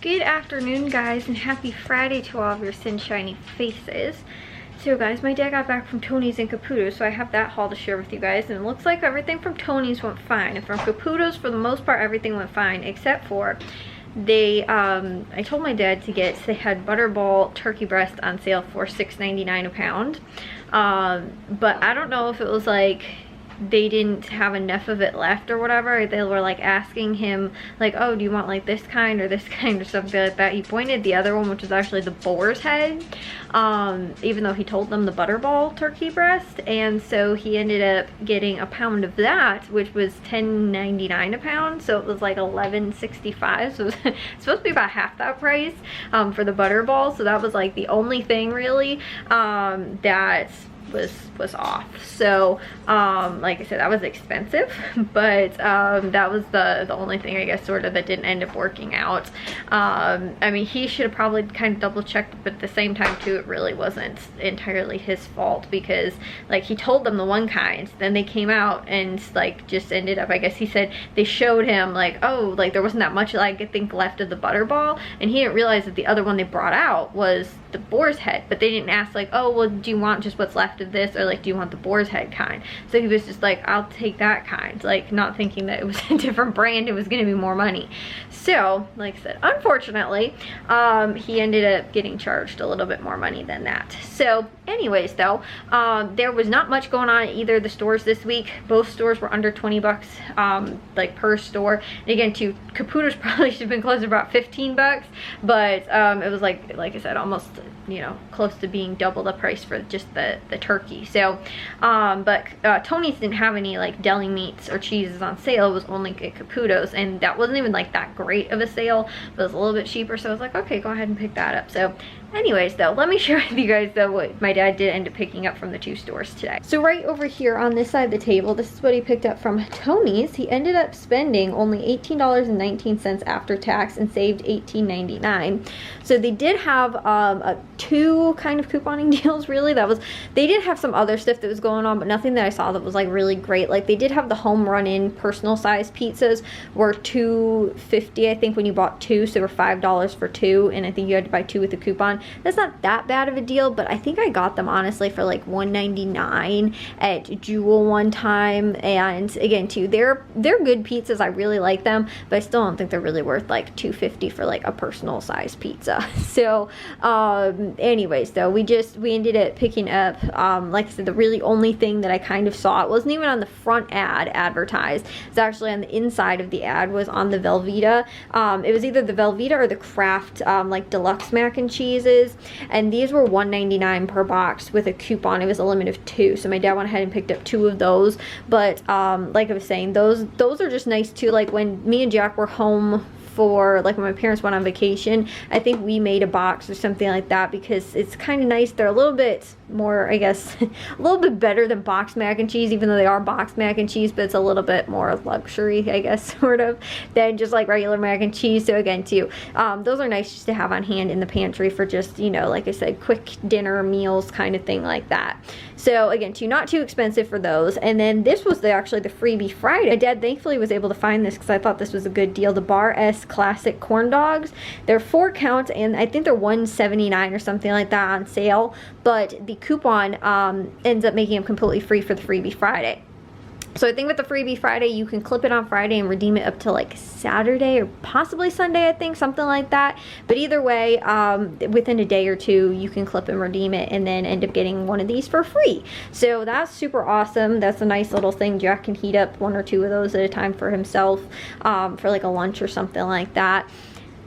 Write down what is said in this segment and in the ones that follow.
Good afternoon, guys, and happy Friday to all of your sunshiny faces. So guys, my dad got back from Tony's and Caputo's, so I have that haul to share with you guys, and it looks like everything from Tony's went fine, and from Caputo's, for the most part, everything went fine, except for I told my dad to they had Butterball turkey breast on sale for $6.99 a pound, but I don't know if it was like they didn't have enough of it left or whatever. They were like asking him like, oh, do you want like this kind or this kind or something like that. He pointed the other one, which was actually the boar's head, even though he told them the Butterball turkey breast, and so he ended up getting a pound of that, which was $10.99 a pound, so it was like $11.65, so it was supposed to be about half that price for the Butterball. So that was like the only thing really that was off. So like I said, that was expensive, but that was the only thing, I guess, sort of, that didn't end up working out. I mean, he should have probably kind of double checked, but at the same time too, it really wasn't entirely his fault, because like he told them the one kind, then they came out and like just ended up, I guess he said they showed him like, oh, like there wasn't that much, like I think, left of the Butterball, and he didn't realize that the other one they brought out was the boar's head, but they didn't ask like, oh, well, do you want just what's left of this, or like, do you want the boar's head kind? So he was just like, I'll take that kind, like not thinking that it was a different brand, it was gonna be more money. So like I said, unfortunately, he ended up getting charged a little bit more money than that. So anyways though, there was not much going on at either of the stores this week. Both stores were under 20 bucks like per store, and again too, Caputo's probably should have been closer to about 15 bucks, but it was like I said, almost, you know, close to being double the price for just the turkey. So but Tony's didn't have any like deli meats or cheeses on sale. It was only at Caputo's, and that wasn't even like that great of a sale, but it was a little bit cheaper, so I was like, okay, go ahead and pick that up. So anyways though, let me share with you guys though what my dad did end up picking up from the two stores today. So right over here on this side of the table, this is what he picked up from Tony's. He ended up spending only $18.19 after tax and saved $18.99. So they did have two kind of couponing deals really. They did have some other stuff that was going on, but nothing that I saw that was like really great. Like they did have the home run-in personal size pizzas were $2.50 I think when you bought two, so they were $5 for two, and I think you had to buy two with a coupon. That's not that bad of a deal, but I think I got them honestly for like $1.99 at Jewel one time. And again too, they're good pizzas, I really like them, but I still don't think they're really worth like $2.50 for like a personal size pizza. So anyways though, we ended up picking up like I said, the really only thing that I kind of saw, it wasn't even on the front ad advertised, it's actually on the inside of the ad, was on the Velveeta. It was either the Velveeta or the Kraft like deluxe mac and cheeses, and these were $1.99 per box with a coupon. It was a limit of two, so my dad went ahead and picked up two of those. But like I was saying, those are just nice too. Like when me and Jack were home for, like when my parents went on vacation, I think we made a box or something like that, because it's kind of nice. They're a little bit more, I guess, a little bit better than boxed mac and cheese, even though they are boxed mac and cheese, but it's a little bit more luxury, I guess, sort of, than just like regular mac and cheese. So again too, those are nice just to have on hand in the pantry for just, you know, like I said, quick dinner meals kind of thing like that. So again too, not too expensive for those. And then this was actually the freebie Friday. My dad thankfully was able to find this because I thought this was a good deal. The Bar S classic corn dogs, they're 4 count, and I think they're $1.79 or something like that on sale, but the coupon ends up making them completely free for the freebie Friday. So I think with the freebie Friday, you can clip it on Friday and redeem it up to like Saturday or possibly Sunday, I think, something like that. But either way, within a day or two, you can clip and redeem it and then end up getting one of these for free. So that's super awesome. That's a nice little thing. Jack can heat up 1 or 2 of those at a time for himself for like a lunch or something like that.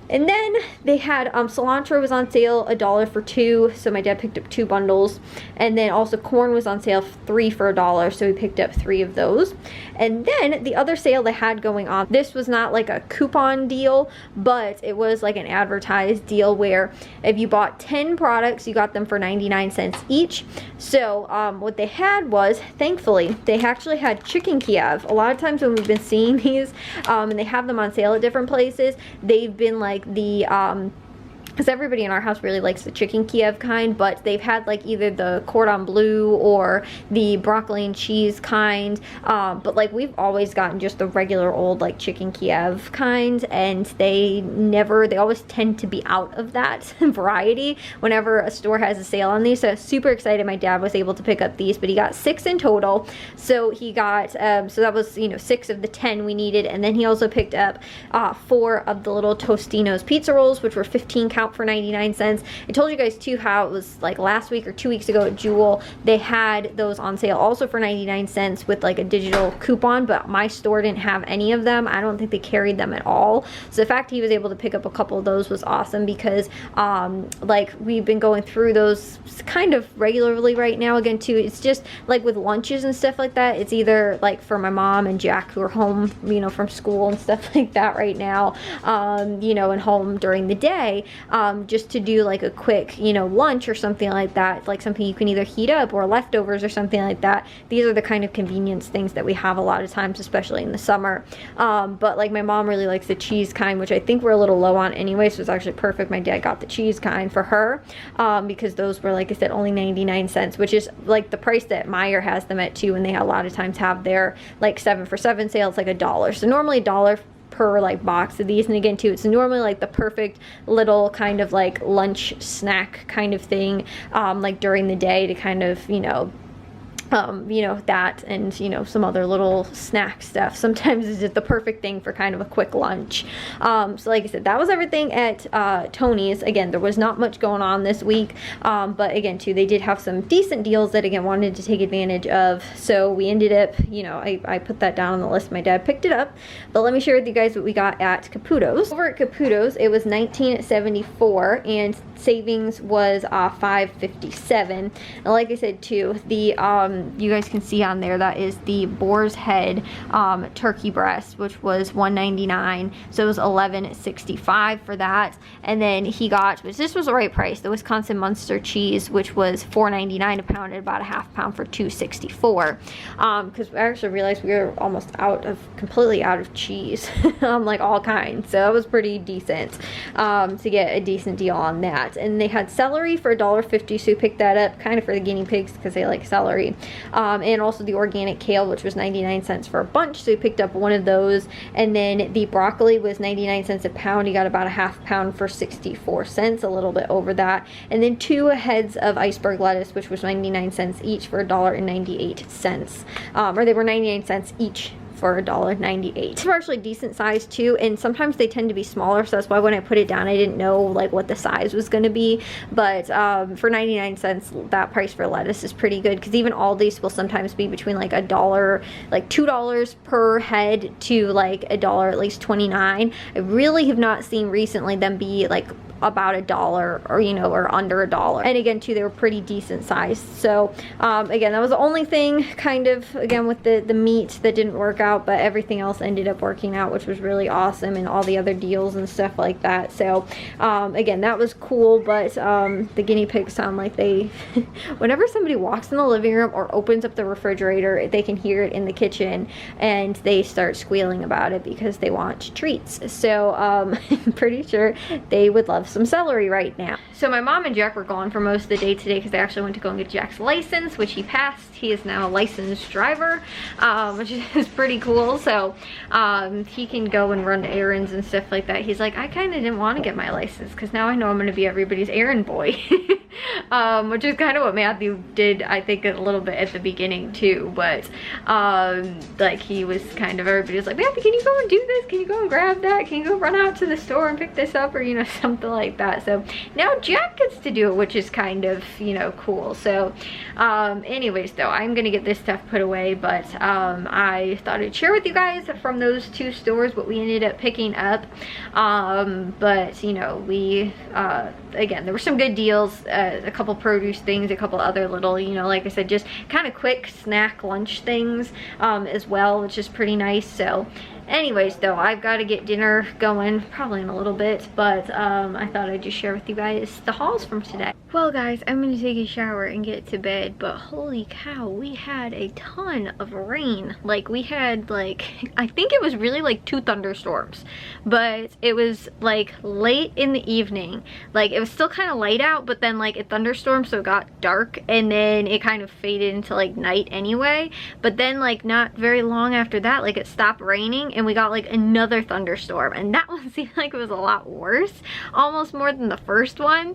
And then they had cilantro was on sale, $1 for 2, so my dad picked up 2 bundles. And then also corn was on sale 3 for $1, so he picked up 3 of those. And then the other sale they had going on, this was not like a coupon deal, but it was like an advertised deal where if you bought 10 products, you got them for 99 cents each. So what they had was, thankfully, they actually had chicken Kiev. A lot of times when we've been seeing these, and they have them on sale at different places, they've been like the because everybody in our house really likes the chicken Kiev kind, but they've had like either the cordon bleu or the broccoli and cheese kind, but like we've always gotten just the regular old like chicken Kiev kind, and they always tend to be out of that variety whenever a store has a sale on these. So super excited my dad was able to pick up these, but he got 6 in total. So he got so that was, you know, 6 of the 10 we needed, and then he also picked up 4 of the little Tostino's pizza rolls, which were 15 count for 99 cents. I told you guys too how it was like last week or 2 weeks ago at Jewel, they had those on sale also for 99 cents with like a digital coupon, but my store didn't have any of them. I don't think they carried them at all. So the fact he was able to pick up a couple of those was awesome, because like we've been going through those kind of regularly right now again too. It's just like with lunches and stuff like that, it's either like for my mom and Jack, who are home, you know, from school and stuff like that right now, you know, and home during the day, just to do like a quick, you know, lunch or something like that, like something you can either heat up or leftovers or something like that. These are the kind of convenience things that we have a lot of times, especially in the summer. But like my mom really likes the cheese kind, which I think we're a little low on anyway, so it's actually perfect my dad got the cheese kind for her, because those were, like I said, only 99 cents, which is like the price that Meijer has them at too, and they a lot of times have their like 7 for 7 sales, like $1. So normally $1 per like box of these, and again too, it's normally like the perfect little kind of like lunch snack kind of thing, like during the day to kind of, you know, that and, you know, some other little snack stuff. Sometimes it's just the perfect thing for kind of a quick lunch. So like I said, that was everything at Tony's. Again, there was not much going on this week, but again too, they did have some decent deals that again wanted to take advantage of. So we ended up, you know, I put that down on the list. My dad picked it up, but let me share with you guys what we got at Caputo's. Over at Caputo's, it was $19.74 and savings was $5.57. And like I said too, the you guys can see on there, that is the boar's head turkey breast, which was $1.99, so it was $11.65 for that. And then he got, which this was the right price, the Wisconsin Munster cheese, which was $4.99 a pound, at about a half pound for $2.64. Because I actually realized we were almost completely out of cheese, like all kinds, so that was pretty decent to get a decent deal on that. And they had celery for $1.50, so we picked that up kind of for the guinea pigs because they like celery. And also the organic kale, which was 99 cents for a bunch, so we picked up one of those. And then the broccoli was 99 cents a pound. You got about a half pound for 64 cents, a little bit over that. And then 2 heads of iceberg lettuce, which was 99 cents each for $1.98. Or they were 99 cents each for $1.98. These were actually decent size too, and sometimes they tend to be smaller, so that's why when I put it down I didn't know like what the size was going to be. But for 99 cents, that price for lettuce is pretty good, because even Aldi's will sometimes be between like $1, like $2 per head to like $1 at least 29. I really have not seen recently them be like about $1 or, you know, or under $1. And again too, they were pretty decent size. So again, that was the only thing kind of again with the meat that didn't work out, but everything else ended up working out, which was really awesome, and all the other deals and stuff like that. So again, that was cool. But the guinea pigs sound like they whenever somebody walks in the living room or opens up the refrigerator, they can hear it in the kitchen and they start squealing about it because they want treats. So I'm pretty sure they would love some celery right now. So my mom and Jack were gone for most of the day today because they actually went to go and get Jack's license, which he passed. He is now a licensed driver, which is pretty cool. So he can go and run errands and stuff like that. He's like, I kind of didn't want to get my license because now I know I'm going to be everybody's errand boy. Which is kind of what Matthew did, I think, a little bit at the beginning too. But like he was kind of, everybody was like, Matthew, can you go and do this? Can you go and grab that? Can you go run out to the store and pick this up? Or, you know, something like that. So now Jack gets to do it, which is kind of, you know, cool. So anyways though, I'm gonna get this stuff put away, but I thought I'd share with you guys from those 2 stores what we ended up picking up. But you know, we again, there were some good deals, a couple produce things, a couple other little, you know, like I said, just kind of quick snack lunch things as well, which is pretty nice. So Anyways, though, I've got to get dinner going probably in a little bit, but I thought I'd just share with you guys the hauls from today. Well, guys, I'm gonna take a shower and get to bed, but holy cow, we had a ton of rain. Like, we had, like, I think it was really like 2 thunderstorms, but it was like late in the evening. Like, it was still kind of light out, but then like it thunderstormed, so it got dark, and then it kind of faded into like night anyway. But then, like, not very long after that, like, it stopped raining and we got like another thunderstorm, and that one seemed like it was a lot worse, almost more than the first one,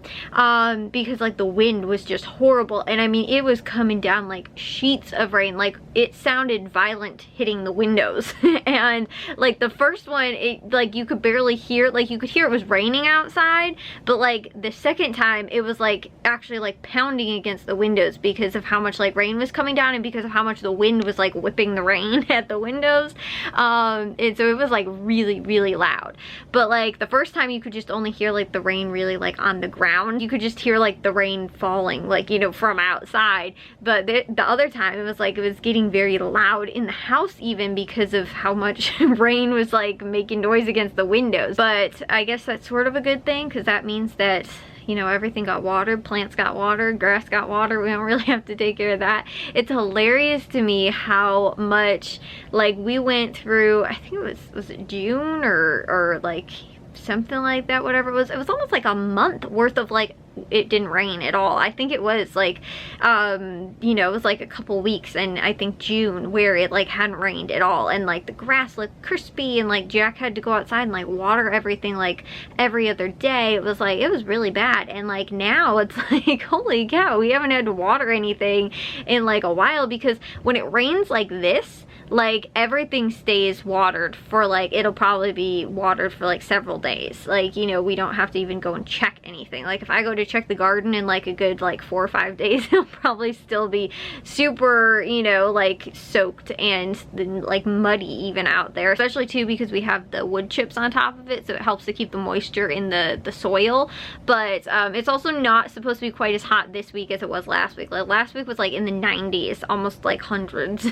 because like the wind was just horrible. And I mean, it was coming down like sheets of rain. Like, it sounded violent hitting the windows. And like the first one, it like you could barely hear, like you could hear it was raining outside, but like the second time it was like actually like pounding against the windows because of how much like rain was coming down and because of how much the wind was like whipping the rain at the windows. And so it was like really loud. But like the first time you could just only hear like the rain really like on the ground. You could just hear like the rain falling, like, you know, from outside. But the other time it was like it was getting very loud in the house, even because of how much rain was like making noise against the windows. But I guess that's sort of a good thing, because that means that, you know, everything got watered, plants got watered, grass got watered. We don't really have to take care of that. It's hilarious to me how much, like, we went through, I think it was it June or like something like that, whatever it was almost like a month worth of like it didn't rain at all. I think it was like you know, it was like a couple weeks, and I think June, where it like hadn't rained at all, and like the grass looked crispy, and like Jack had to go outside and like water everything like every other day. It was like, it was really bad. And like now it's like, holy cow, we haven't had to water anything in like a while, because when it rains like this, like everything stays watered for like, it'll probably be watered for like several days. Like, you know, we don't have to even go and check anything. Like if I go to check the garden in like a good like 4 or 5 days, it'll probably still be super, you know, like soaked and like muddy even out there, especially too because we have the wood chips on top of it, so it helps to keep the moisture in the soil. But it's also not supposed to be quite as hot this week as it was last week. Like last week was like in the 90s, almost like hundreds.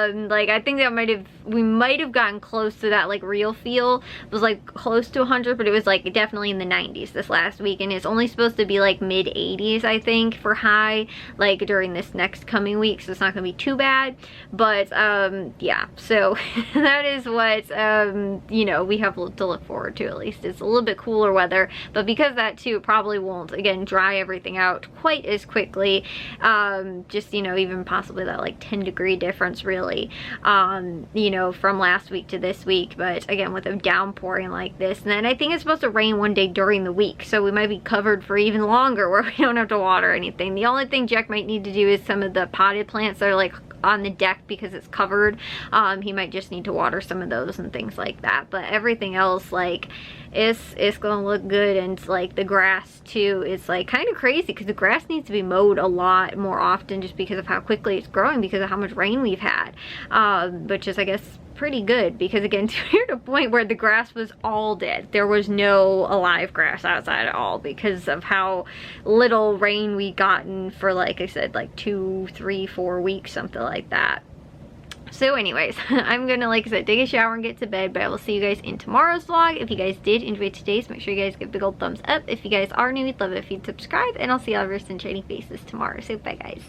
Like I think that we might have gotten close to that like real feel. It was like close to 100, but it was like definitely in the 90s this last week, and it's only supposed to be like mid 80s I think for high like during this next coming week, so it's not gonna be too bad. But yeah, so that is what you know, we have to look forward to. At least it's a little bit cooler weather, but because that too, it probably won't again dry everything out quite as quickly. Just, you know, even possibly that like 10-degree difference really, you know, from last week to this week. But again, with a downpouring like this, and then I think it's supposed to rain one day during the week, so we might be covered for even longer where we don't have to water anything. The only thing Jack might need to do is some of the potted plants that are like on the deck because it's covered. He might just need to water some of those and things like that, but everything else, like, it's gonna look good. And like the grass too, it's like kind of crazy because the grass needs to be mowed a lot more often just because of how quickly it's growing, because of how much rain we've had, which is, I guess, pretty good, because again, to a point where the grass was all dead. There was no alive grass outside at all because of how little rain we gotten for, like I said, like 2, 3, 4 weeks, something like that. So anyways, I'm gonna, like I said, take a shower and get to bed, but I will see you guys in tomorrow's vlog. If you guys did enjoy today's, make sure you guys give a big old thumbs up. If you guys are new, we'd love it if you'd subscribe, and I'll see y'all over some shiny faces tomorrow. So bye guys.